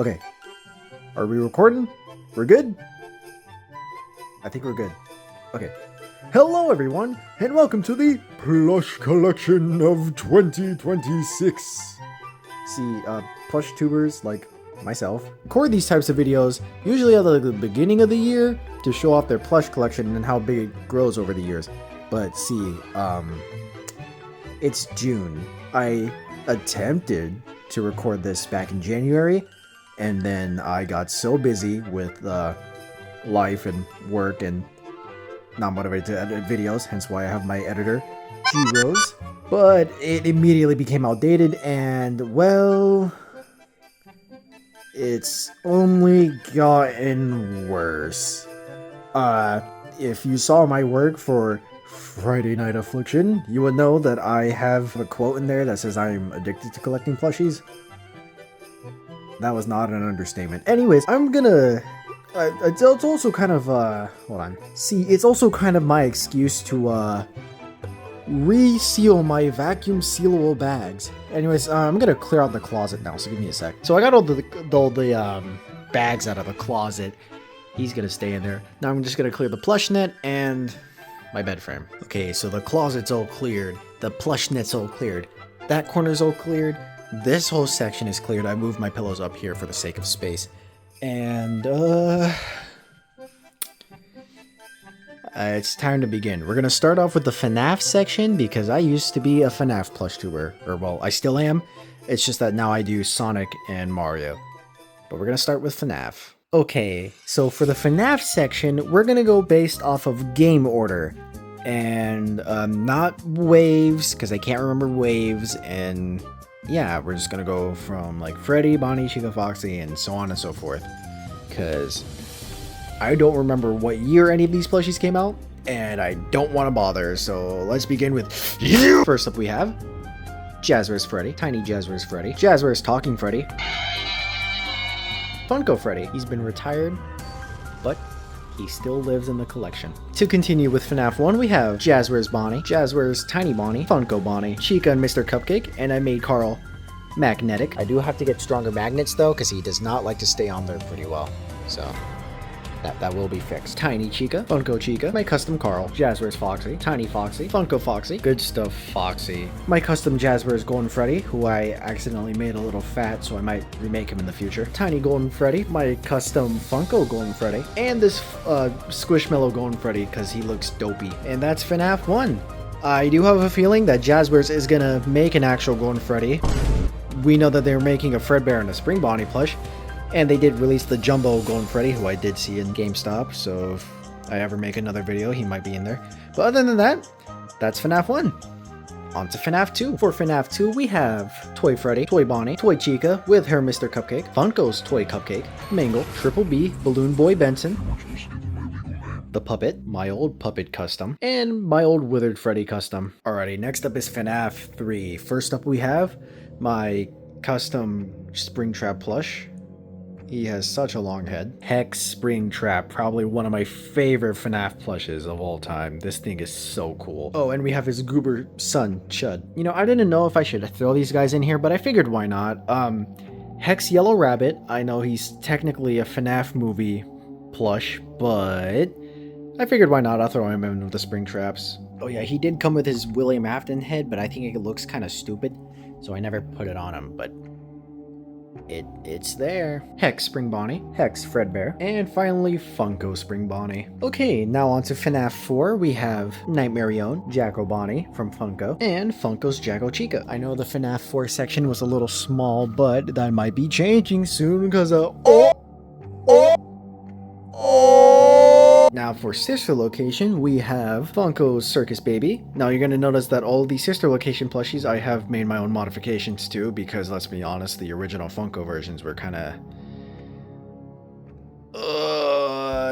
Okay. Are we recording? We're good? I think we're good. Okay. Hello everyone, and welcome to the Plush Collection of 2026. See, plush tubers like myself record these types of videos usually at the beginning of the year to show off their plush collection and how big it grows over the years. But see, it's June. I attempted to record this back in January, and then I got so busy with life and work and not motivated to edit videos, hence why I have my editor, G-Rose. But it immediately became outdated, and well, it's only gotten worse. If you saw my work for Friday Night Affliction, you would know that I have a quote in there that says I'm addicted to collecting plushies. That was not an understatement. Anyways, I'm gonna... it's also kind of, hold on. See, it's also kind of my excuse to, reseal my vacuum sealable bags. Anyways, I'm gonna clear out the closet now, so give me a sec. So I got all the bags out of the closet. He's gonna stay in there. Now I'm just gonna clear the plush net and my bed frame. Okay, so the closet's all cleared. The plush net's all cleared. That corner's all cleared. This whole section is cleared. I moved my pillows up here for the sake of space. And, it's time to begin. We're gonna start off with the FNAF section because I used to be a FNAF plush tuber. Or, well, I still am. It's just that now I do Sonic and Mario. But we're gonna start with FNAF. Okay, so for the FNAF section, we're gonna go based off of game order. And, not waves, because I can't remember waves, and yeah, we're just gonna go from, like, Freddy, Bonnie, Chica, Foxy, and so on and so forth. Because I don't remember what year any of these plushies came out, and I don't want to bother, so let's begin with you! First up we have Jazzwares Freddy, Tiny Jazzwares Freddy, Jazzwares Talking Freddy, Funko Freddy. He's been retired, but he still lives in the collection. To continue with FNAF 1, we have Jazzwares Bonnie, Jazzwares Tiny Bonnie, Funko Bonnie, Chica and Mr. Cupcake, and I made Carl magnetic. I do have to get stronger magnets though, because he does not like to stay on there pretty well. So that will be fixed. Tiny Chica, Funko Chica, my custom Carl, Jazzwares Foxy, Tiny Foxy, Funko Foxy, good stuff Foxy, my custom Jazzwares Golden Freddy, who I accidentally made a little fat, so I might remake him in the future, Tiny Golden Freddy, my custom Funko Golden Freddy, and this Squishmallow Golden Freddy, because he looks dopey. And that's FNAF 1. I do have a feeling that Jazzwares is gonna make an actual Golden Freddy. We know that they're making a Fredbear and a Spring Bonnie plush, and they did release the Jumbo Golden Freddy, who I did see in GameStop, so if I ever make another video, he might be in there. But other than that, that's FNAF 1. On to FNAF 2. For FNAF 2, we have Toy Freddy, Toy Bonnie, Toy Chica with her Mr. Cupcake, Funko's Toy Cupcake, Mangle, Triple B, Balloon Boy Benson, the Puppet, my old Puppet custom, and my old Withered Freddy custom. Alrighty, next up is FNAF 3. First up we have my custom Springtrap plush. He has such a long head. Hex Springtrap, probably one of my favorite FNAF plushes of all time. This thing is so cool. Oh, and we have his goober son, Chud. You know, I didn't know if I should throw these guys in here, but I figured why not. Hex Yellow Rabbit. I know he's technically a FNAF movie plush, but I figured why not. I'll throw him in with the Springtraps. Oh yeah, he did come with his William Afton head, but I think it looks kind of stupid, so I never put it on him, but it's there. Hex Spring Bonnie, Hex Fredbear, and finally Funko Spring Bonnie. Okay, now on to FNAF 4, we have Nightmare Own, Jacko Bonnie from Funko, and Funko's Jacko Chica. I know the FNAF 4 section was a little small, but that might be changing soon because Now for sister location, we have Funko's Circus Baby. Now you're going to notice that all the sister location plushies I have made my own modifications to, because let's be honest, the original Funko versions were kind of...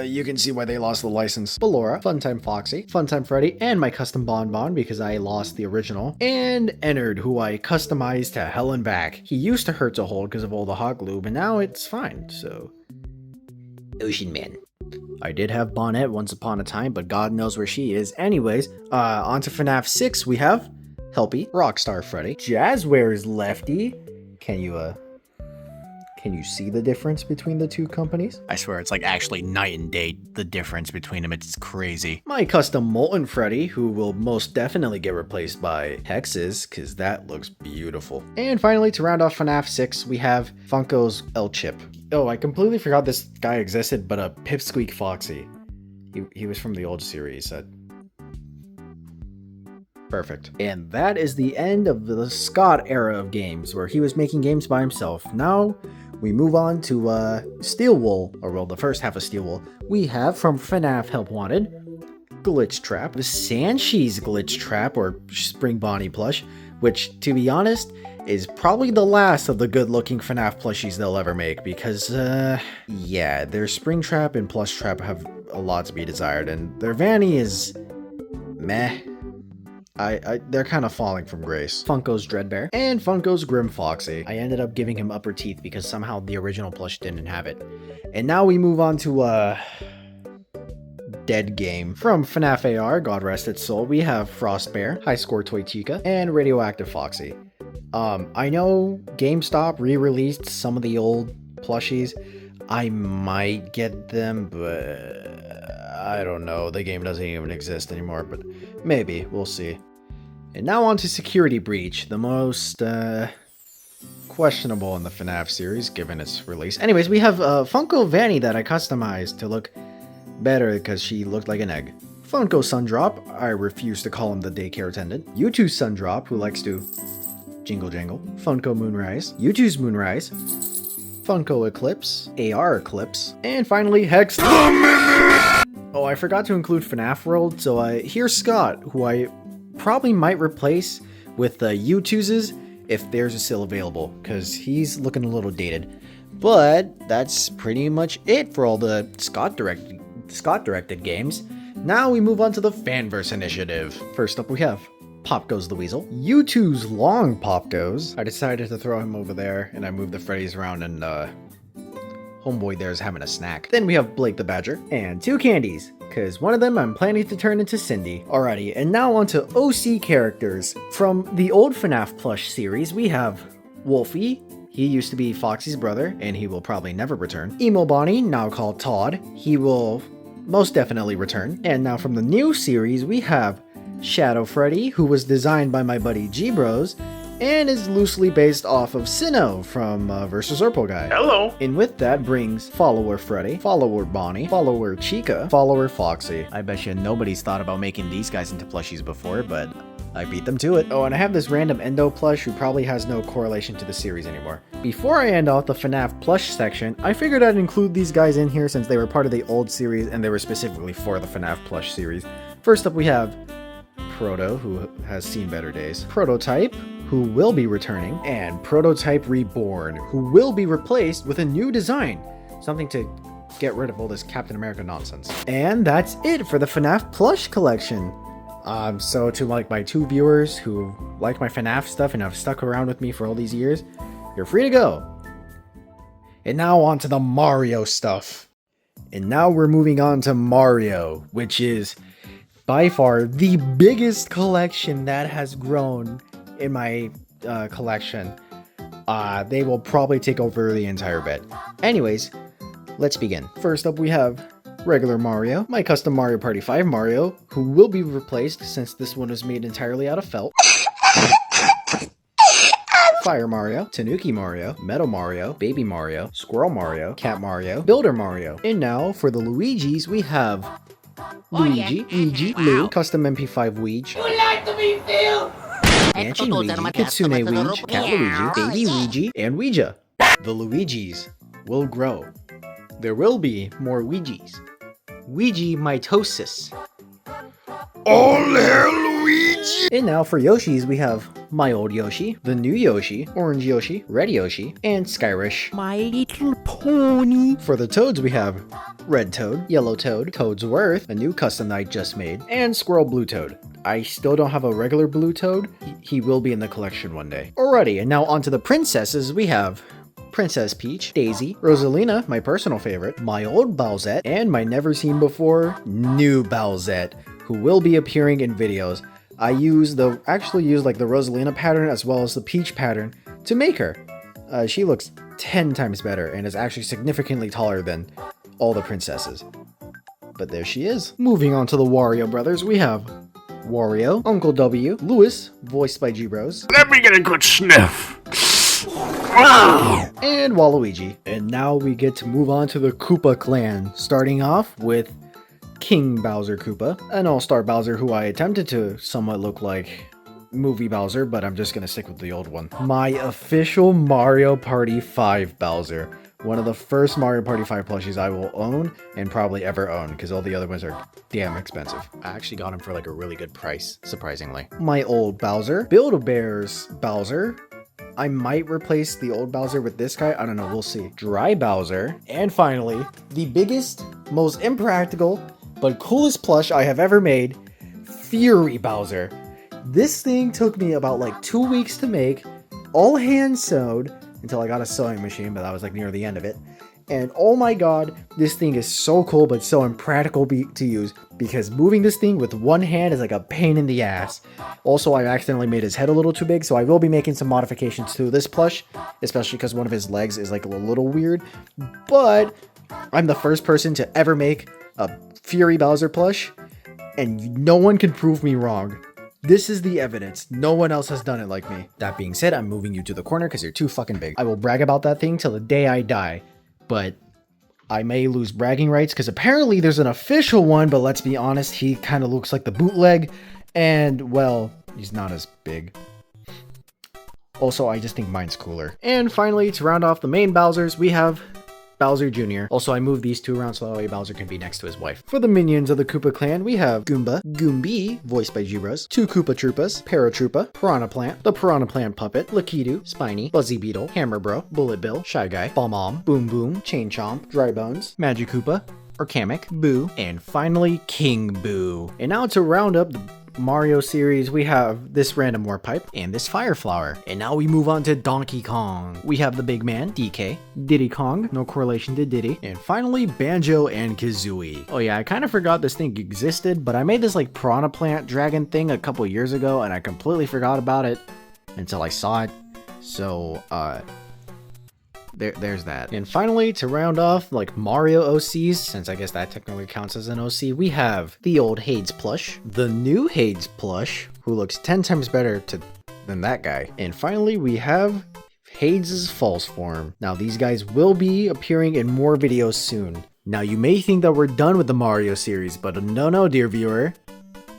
you can see why they lost the license. Ballora, Funtime Foxy, Funtime Freddy, and my custom Bonbon because I lost the original. And Ennard, who I customized to hell and back. He used to hurt to hold because of all the hot glue, but now it's fine, so... Ocean Man. I did have Bonnet once upon a time, but God knows where she is. Anyways, on to FNAF 6, we have Helpy, Rockstar Freddy, Jazzwares Lefty. Can Can you see the difference between the two companies? I swear, it's like actually night and day, the difference between them. It's crazy. My custom Molten Freddy, who will most definitely get replaced by Hex's, because that looks beautiful. And finally, to round off FNAF 6, we have Funko's L-Chip. Oh, I completely forgot this guy existed, but a Pipsqueak Foxy. He was from the old series. Perfect. And that is the end of the Scott era of games, where he was making games by himself. Now, we move on to Steel Wool, or well, the first half of Steel Wool. We have from FNAF Help Wanted, Glitch Trap, the Sanshi's Glitch Trap, or Spring Bonnie plush, which, to be honest, is probably the last of the good-looking FNAF plushies they'll ever make, because, yeah, their Spring Trap and Plush Trap have a lot to be desired, and their Vanny is meh. They're kind of falling from grace. Funko's Dreadbear and Funko's Grim Foxy. I ended up giving him upper teeth because somehow the original plush didn't have it. And now we move on to Dead Game. From FNAF AR, God rest its soul, we have Frostbear, High Score Toy Chica, and Radioactive Foxy. I know GameStop re-released some of the old plushies. I might get them, but I don't know. The game doesn't even exist anymore, but maybe. We'll see. And now on to Security Breach, the most questionable in the FNAF series, given its release. Anyways, we have Funko Vanny that I customized to look better because she looked like an egg. Funko Sundrop, I refuse to call him the daycare attendant. U2's Sundrop, who likes to jingle jangle. Funko Moonrise, U2's Moonrise. Funko Eclipse, AR Eclipse, and finally Hex. Oh, I forgot to include FNAF World, so here's Scott, who I probably might replace with the U2's if theirs is still available, because he's looking a little dated. But that's pretty much it for all the Scott directed games. Now we move on to the Fanverse Initiative. First up we have Pop Goes the Weasel. U2's Long Pop Goes. I decided to throw him over there, and I moved the Freddy's around, and homeboy there's having a snack. Then we have Blake the Badger, and two candies, because one of them I'm planning to turn into Cindy. Alrighty, and now on to OC characters. From the old FNAF plush series, we have Wolfie. He used to be Foxy's brother, and he will probably never return. Emo Bonnie, now called Todd. He will most definitely return. And now from the new series, we have Shadow Freddy, who was designed by my buddy G-Bros, and is loosely based off of Sinnoh from Versus Urpo Guy. Hello! And with that brings Follower Freddy, Follower Bonnie, Follower Chica, Follower Foxy. I bet you nobody's thought about making these guys into plushies before, but I beat them to it. Oh, and I have this random Endo plush who probably has no correlation to the series anymore. Before I end off the FNAF plush section, I figured I'd include these guys in here since they were part of the old series and they were specifically for the FNAF plush series. First up we have Proto, who has seen better days. Prototype, who will be returning. And Prototype Reborn, who will be replaced with a new design. Something to get rid of all this Captain America nonsense. And that's it for the FNAF plush collection. So to like my two viewers who like my FNAF stuff and have stuck around with me for all these years, you're free to go. And now on to the Mario stuff. And now we're moving on to Mario, which is by far the biggest collection that has grown in my collection. They will probably take over the entire bed. Anyways, let's begin. First up we have regular Mario, my custom Mario Party 5 Mario, who will be replaced since this one was made entirely out of felt. Fire Mario, Tanuki Mario, Metal Mario, Baby Mario, Squirrel Mario, Cat Mario, Builder Mario. And now for the Luigis, we have Luigi, Lou, Custom MP5 Ouija, Banshee Luigi, Kitsune Ouija, Cat Luigi, Baby Luigi, and Ouija. The Luigis will grow. There will be more Ouijis. Ouija mitosis. All hail Luigi! And now for Yoshis, we have My Old Yoshi, the New Yoshi, Orange Yoshi, Red Yoshi, and Skyrish. My Little Pony. For the Toads, we have Red Toad, Yellow Toad, Toadsworth, a new custom I just made, and Squirrel Blue Toad. I still don't have a regular Blue Toad. He will be in the collection one day. Alrighty, and now onto the princesses, we have Princess Peach, Daisy, Rosalina, my personal favorite, my old Bowsette, and my never seen before new Bowsette, who will be appearing in videos. I actually use like the Rosalina pattern as well as the Peach pattern to make her. She looks 10 times better and is actually significantly taller than all the princesses. But there she is. Moving on to the Wario brothers, we have Wario, Uncle W, Lewis, voiced by G-Bros, Let me get a good sniff. and Waluigi. And now we get to move on to the Koopa clan, starting off with King Bowser Koopa, an all-star Bowser who I attempted to somewhat look like movie Bowser, but I'm just gonna stick with the old one. My official Mario Party 5 Bowser. One of the first Mario Party 5 plushies I will own and probably ever own, because all the other ones are damn expensive. I actually got him for like a really good price, surprisingly. My old Bowser, Build-A-Bear's Bowser. I might replace the old Bowser with this guy, I don't know, we'll see. Dry Bowser, and finally, the biggest, most impractical, but coolest plush I have ever made, Fury Bowser. This thing took me about like 2 weeks to make, all hand sewed, until I got a sewing machine, but that was like near the end of it. And oh my god, this thing is so cool, but so impractical to use, because moving this thing with one hand is like a pain in the ass. Also, I accidentally made his head a little too big, so I will be making some modifications to this plush, especially because one of his legs is like a little weird. But I'm the first person to ever make a Fury Bowser plush, and no one can prove me wrong. This is the evidence. No one else has done it like me. That being said, I'm moving you to the corner because you're too fucking big. I will brag about that thing till the day I die, but I may lose bragging rights because apparently there's an official one, but let's be honest, he kind of looks like the bootleg, and well, he's not as big. Also, I just think mine's cooler. And finally, to round off the main Bowsers, we have Bowser Jr. Also, I moved these two around so that way Bowser can be next to his wife. For the minions of the Koopa clan, we have Goomba, Goombie, voiced by G-Bros, two Koopa Troopas, Paratroopa, Piranha Plant, the Piranha Plant Puppet, Lakitu, Spiny, Buzzy Beetle, Hammer Bro, Bullet Bill, Shy Guy, Bomb, Boom Boom, Chain Chomp, Dry Bones, Magic Koopa, Orkamic, Boo, and finally King Boo. And now to round up the Mario series, we have this random warp pipe and this fire flower. And now we move on to Donkey Kong. We have the big man, DK, Diddy Kong, no correlation to Diddy, and finally Banjo and Kazooie. Oh yeah, I kind of forgot this thing existed, but I made this like Piranha Plant dragon thing a couple years ago and I completely forgot about it until I saw it. So, there's that. And finally, to round off like Mario OCs, since I guess that technically counts as an OC, we have the old Hades plush, the new Hades plush, who looks 10 times better than that guy. And finally, we have Hades' false form. Now, these guys will be appearing in more videos soon. Now, you may think that we're done with the Mario series, but no, dear viewer.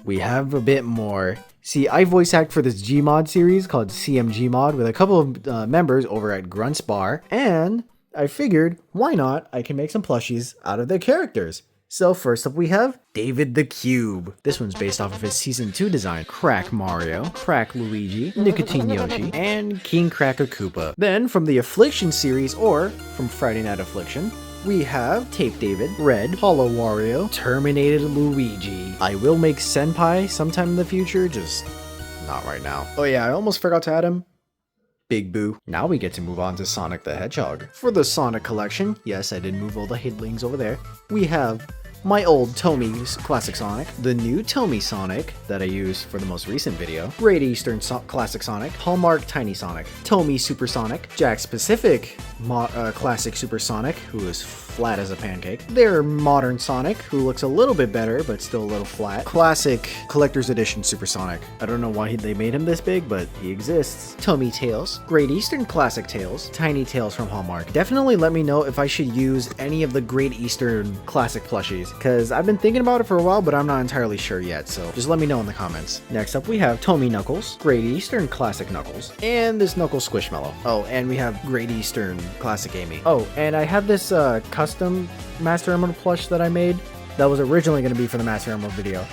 We have a bit more. See, I voice act for this Gmod series called CMGmod with a couple of members over at Grunt's Bar, and I figured, why not? I can make some plushies out of their characters. So first up we have David the Cube. This one's based off of his Season 2 design. Crack Mario, Crack Luigi, Nicotine Yoshi, and King Cracker Koopa. Then from the Affliction series, or from Friday Night Affliction, we have Tape David, Red, Hollow Wario, Terminated Luigi. I will make Senpai sometime in the future, just not right now. Oh yeah, I almost forgot to add him. Big Boo. Now we get to move on to Sonic the Hedgehog. For the Sonic collection, yes, I did move all the Hidlings over there, we have my old Tomy Classic Sonic, the new Tomy Sonic that I used for the most recent video, Great Eastern Classic Sonic, Hallmark Tiny Sonic, Tomy Super Sonic, Jack's Pacific Classic Super Sonic, who is flat as a pancake, their Modern Sonic, who looks a little bit better, but still a little flat, Classic Collector's Edition Super Sonic. I don't know why they made him this big, but he exists. Tomy Tails, Great Eastern Classic Tails, Tiny Tails from Hallmark. Definitely let me know if I should use any of the Great Eastern Classic plushies, because I've been thinking about it for a while, but I'm not entirely sure yet, so just let me know in the comments. Next up, we have Tomy Knuckles, Great Eastern Classic Knuckles, and this Knuckles Squishmallow. Oh, and we have Great Eastern Classic Amy. Oh, and I have this custom Master Emerald plush that I made that was originally going to be for the Master Emerald video.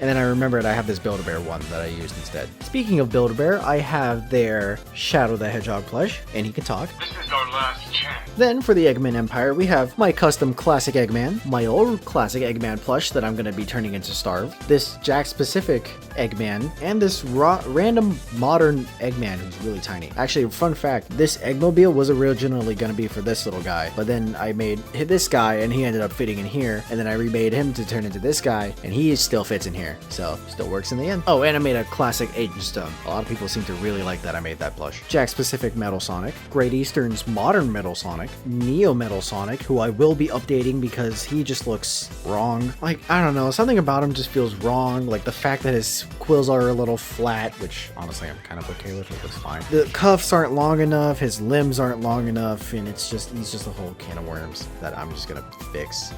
And then I remembered I have this Build-A-Bear one that I used instead. Speaking of Build-A-Bear, I have their Shadow the Hedgehog plush, and he can talk. This is our last chance. Then for the Eggman Empire, we have my custom Classic Eggman, my old Classic Eggman plush that I'm going to be turning into Starve, this Jack's Pacific Eggman, and this random modern Eggman who's really tiny. Actually, fun fact, this Eggmobile was originally going to be for this little guy, but then I made this guy and he ended up fitting in here, and then I remade him to turn into this guy, and he still fits in here. there. So, still works in the end. Oh, and I made a classic Agent Stone. A lot of people seem to really like that I made that plush. Jack Specific Metal Sonic, Great Eastern's Modern Metal Sonic, Neo Metal Sonic, who I will be updating because he just looks wrong. Like, I don't know, something about him just feels wrong. Like the fact that his quills are a little flat, which honestly I'm kind of okay with, it looks fine. The cuffs aren't long enough, his limbs aren't long enough, and he's just a whole can of worms that I'm just gonna fix.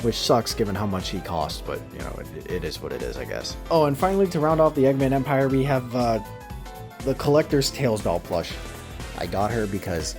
Which sucks given how much he costs, but you know, it is what it is, I guess. Oh, and finally, to round off the Eggman Empire, we have the Collector's Tails doll plush. I got her because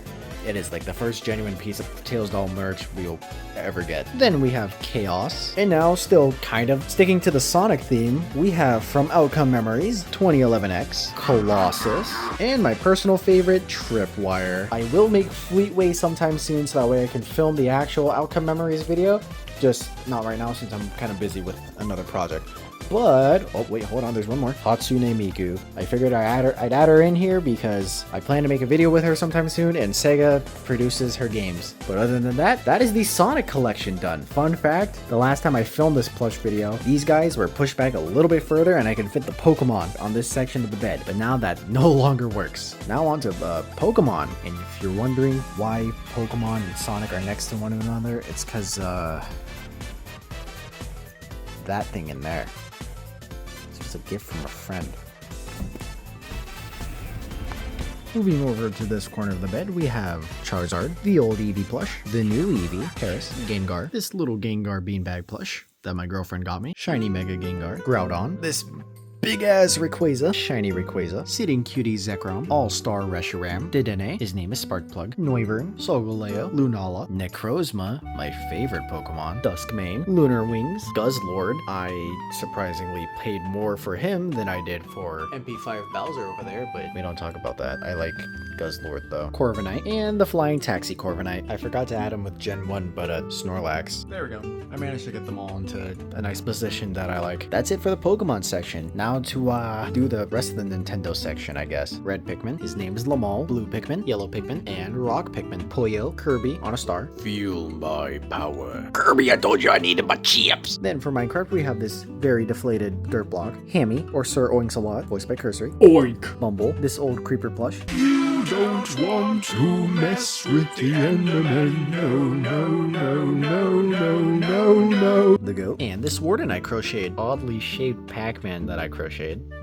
it is like the first genuine piece of Tails doll merch we'll ever get. Then we have Chaos. And now, still kind of sticking to the Sonic theme, we have from Outcome Memories, 2011X, Colossus, and my personal favorite, Tripwire. I will make Fleetway sometime soon so that way I can film the actual Outcome Memories video. Just not right now since I'm kind of busy with another project. But, oh wait, hold on, there's one more. Hatsune Miku. I figured I'd add her in here because I plan to make a video with her sometime soon and Sega produces her games. But other than that, that is the Sonic collection done. Fun fact, the last time I filmed this plush video, these guys were pushed back a little bit further and I can fit the Pokemon on this section of the bed. But now that no longer works. Now on to Pokemon. And if you're wondering why Pokemon and Sonic are next to one another, it's because, that thing in there. A gift from a friend. Moving over to this corner of the bed, we have Charizard, the old Eevee plush, the new Eevee, Paris, Gengar, this little Gengar beanbag plush that my girlfriend got me, shiny Mega Gengar, Groudon, this big-ass Rayquaza, shiny Rayquaza, Sitting Cutie Zekrom, All-Star Reshiram, Dedenne, his name is Sparkplug, Noivern, Solgaleo, Lunala, Necrozma, my favorite Pokemon, Duskmane, Lunar Wings, Guzzlord. I surprisingly paid more for him than I did for MP5 Bowser over there, but we don't talk about that. I like Guzzlord though. Corviknight, and the Flying Taxi Corviknight. I forgot to add him with Gen 1, but Snorlax. There we go. I managed to get them all into a nice position that I like. That's it for the Pokemon section. Now to do the rest of the Nintendo section, I guess. Red Pikmin, his name is Lamal, Blue Pikmin, Yellow Pikmin, and Rock Pikmin. Puyo, Kirby on a star. Feel my power. Kirby, I told you I needed my chips. Then for Minecraft, we have this very deflated dirt block. Hammy, or Sir Oinks-a-Lot, voiced by Cursory. Oink. Bumble, this old creeper plush. You don't want to mess with the Enderman. No, no, no, no, no, no, no. The Goat. And this Warden I crocheted. Oddly shaped Pac-Man that I crocheted.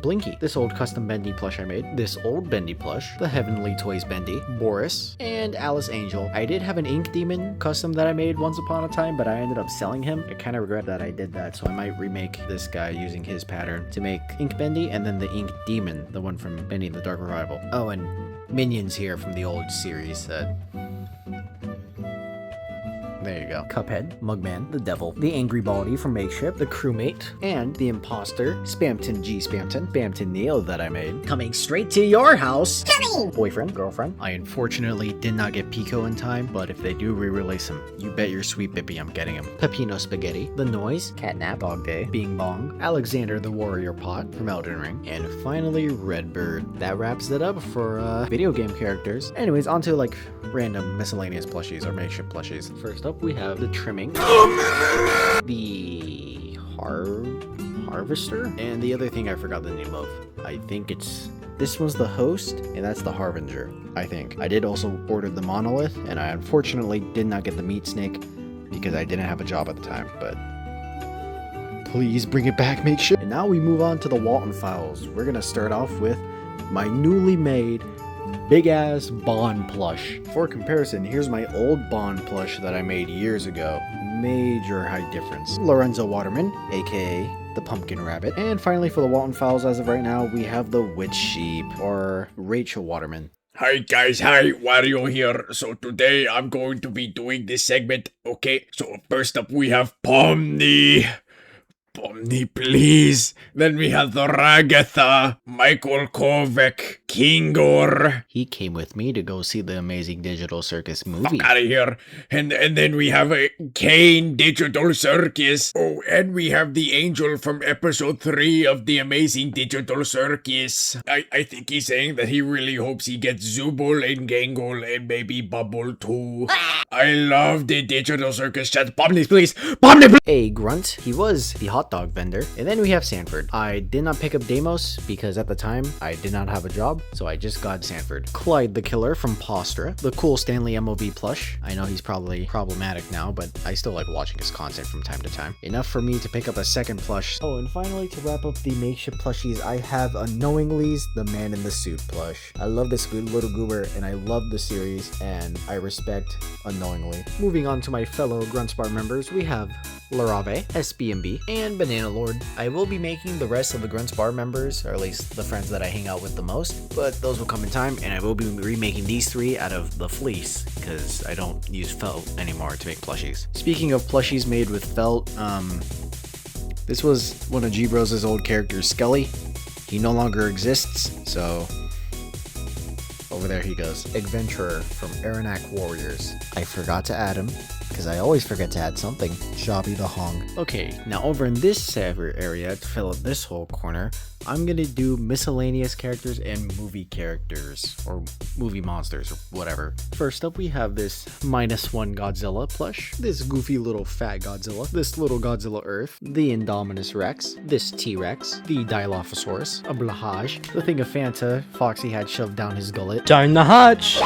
Blinky, this old custom Bendy plush I made. This old Bendy plush. The Heavenly Toys Bendy. Boris. And Alice Angel. I did have an Ink Demon custom that I made once upon a time, but I ended up selling him. I kind of regret that I did that, so I might remake this guy using his pattern to make Ink Bendy and then the Ink Demon, the one from Bendy the Dark Revival. Oh, and Minions here from the old series. There you go. Cuphead, Mugman, the Devil, the Angry Baldy from Makeshift, the Crewmate, and the Imposter, Spamton G. Spamton Neo that I made. Coming straight to your house. Boyfriend, girlfriend. I unfortunately did not get Pico in time, but if they do re-release him, you bet your sweet Bippy I'm getting him. Pepino Spaghetti, The Noise, Catnap, Dog Day, Bing Bong, Alexander the Warrior Pot from Elden Ring, and finally Redbird. That wraps it up for video game characters. Anyways, onto like random miscellaneous plushies or makeshift plushies. First up, we have the Trimming, the Harvester, and the other thing I forgot the name of. I think this one's the Host, and that's the Harbinger, I think. I did also order the Monolith, and I unfortunately did not get the Meat Snake because I didn't have a job at the time, but please bring it back, Makeshift. And now we move on to the Walton Files. We're gonna start off with my newly made big-ass Bond plush. For comparison, here's my old Bond plush that I made years ago. Major height difference. Lorenzo Waterman, aka the Pumpkin Rabbit. And finally, for the Walton Files as of right now, we have the Witch Sheep, or Rachel Waterman. Hi guys, hi, Wario here. So today I'm going to be doing this segment, okay? So first up we have Pomni. Pomni, please. Then we have the Ragatha, Michael Kovac, Kingor. He came with me to go see the Amazing Digital Circus movie. Fuck out of here. And then we have a Kane Digital Circus. Oh, and we have the angel from episode 3 of the Amazing Digital Circus. I think he's saying that he really hopes he gets Zubul and Gangle and maybe Bubble too. I love the Digital Circus chat. Pomni, please. Pomni, please. A grunt. He was the hot dog vendor. And then we have Sanford. I did not pick up Deimos because at the time I did not have a job, so I just got Sanford. Clyde the Killer from Postra, the cool Stanley MOV plush. I know he's probably problematic now, but I still like watching his content from time to time. Enough for me to pick up a second plush. Oh, and finally to wrap up the makeshift plushies, I have Unknowingly's The Man in the Suit plush. I love this good little goober and I love the series and I respect Unknowingly. Moving on to my fellow Gruntsbar members, we have Larave, SBMB, and Banana Lord. I will be making the rest of the Gruntsbar members, or at least the friends that I hang out with the most, but those will come in time, and I will be remaking these three out of the fleece, because I don't use felt anymore to make plushies. Speaking of plushies made with felt, this was one of G-Bros' old characters, Skelly. He no longer exists, so over there he goes. Adventurer from Aranak Warriors. I forgot to add him, because I always forget to add something. Jobby the Hong. Okay, now over in this server area, to fill up this whole corner, I'm gonna do miscellaneous characters and movie characters, or movie monsters, or whatever. First up, we have this -1 Godzilla plush, this goofy little fat Godzilla, this little Godzilla Earth, the Indominus Rex, this T-Rex, the Dilophosaurus, a Blahaj, the thing of Fanta Foxy had shoved down his gullet. Down the hatch!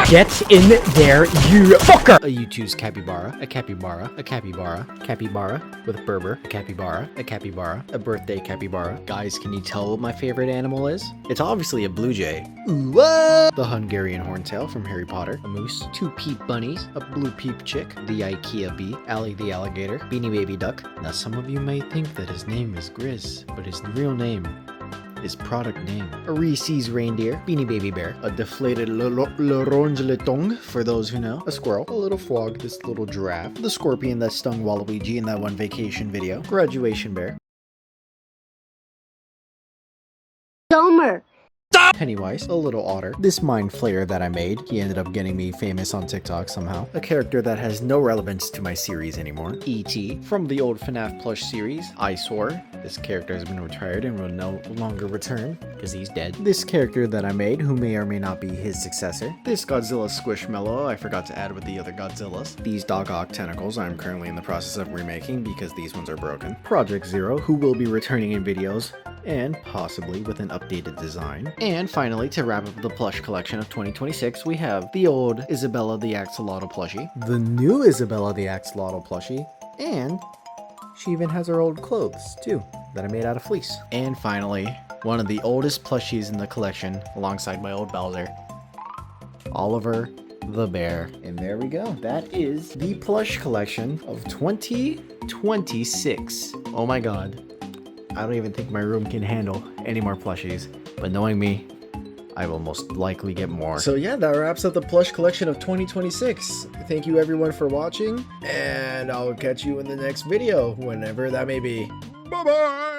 Get in there, you fucker! A U2's Capybara, a Capybara, a Capybara, Capybara with Berber, a Capybara, a Capybara, a birthday Capybara. Guys, can you tell what my favorite animal is? It's obviously a blue jay. Ooh, what? The Hungarian Horntail from Harry Potter, a moose, 2 peep bunnies, a blue peep chick, the IKEA bee, Allie the alligator, Beanie Baby Duck. Now some of you may think that his name is Grizz, but his real name, his product name, a Reese's reindeer, Beanie Baby Bear, a deflated l'orange letong for those who know, a squirrel, a little frog, this little giraffe, the scorpion that stung Waluigi in that one vacation video, graduation bear, Domer. Pennywise, a little otter, this mind flayer that I made, he ended up getting me famous on TikTok somehow, a character that has no relevance to my series anymore, E.T. from the old FNAF plush series, Eyesore, this character has been retired and will no longer return, because he's dead, this character that I made, who may or may not be his successor, this Godzilla Squishmallow I forgot to add with the other Godzillas, these Dog Ock tentacles I'm currently in the process of remaking because these ones are broken, Project Zero, who will be returning in videos, and possibly with an updated design. And finally, to wrap up the plush collection of 2026, we have the old Isabella the Axolotl plushie, the new Isabella the Axolotl plushie, and she even has her old clothes too, that I made out of fleece. And finally, one of the oldest plushies in the collection, alongside my old Bowser, Oliver the Bear. And there we go. That is the plush collection of 2026. Oh my god. I don't even think my room can handle any more plushies, but knowing me, I will most likely get more. So yeah, that wraps up the plush collection of 2026. Thank you everyone for watching, and I'll catch you in the next video, whenever that may be. Bye-bye!